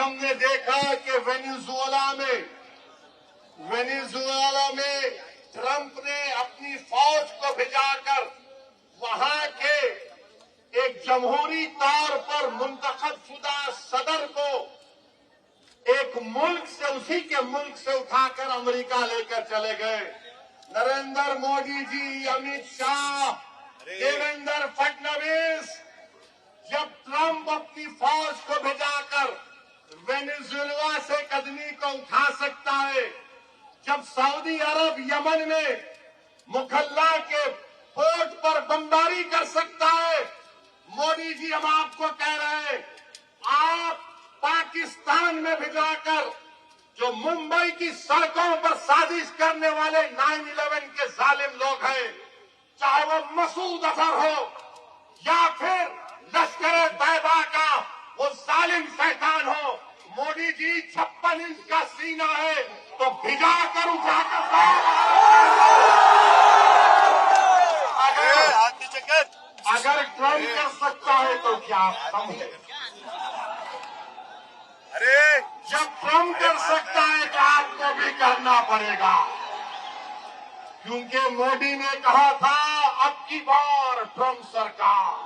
हमने देखा कि वेनेजुएला में ट्रंप ने अपनी फौज को भिजाकर वहां के एक जमहूरी तौर पर मुंतखब शुदा सदर को एक मुल्क से, उसी के मुल्क से उठाकर अमेरिका लेकर चले गए। नरेंद्र मोदी जी, अमित शाह, देवेंद्र फडणवीस, जब ट्रंप अपनी फौज को भिजाकर वेनेजुएला से कदमी को उठा सकता है, जब सऊदी अरब यमन में मुखल्ला के पोर्ट पर बमबारी कर सकता है, मोदी जी हम आपको कह रहे हैं, आप पाकिस्तान में भिजाकर जो मुंबई की सड़कों पर साजिश करने वाले 9/11 के जालिम लोग हैं, चाहे वो मसूद अजहर हो या फिर लश्कर तैयबा का वो जालिम शैतान हो, मोदी जी 56 इंच का सीना है तो भिजाकर उठाकर अगर ट्रंप कर सकता है तो क्या आप समझे? अरे जब ट्रंप कर सकता है तो आपको भी करना पड़ेगा, क्योंकि मोदी ने कहा था अब की बार ट्रंप सरकार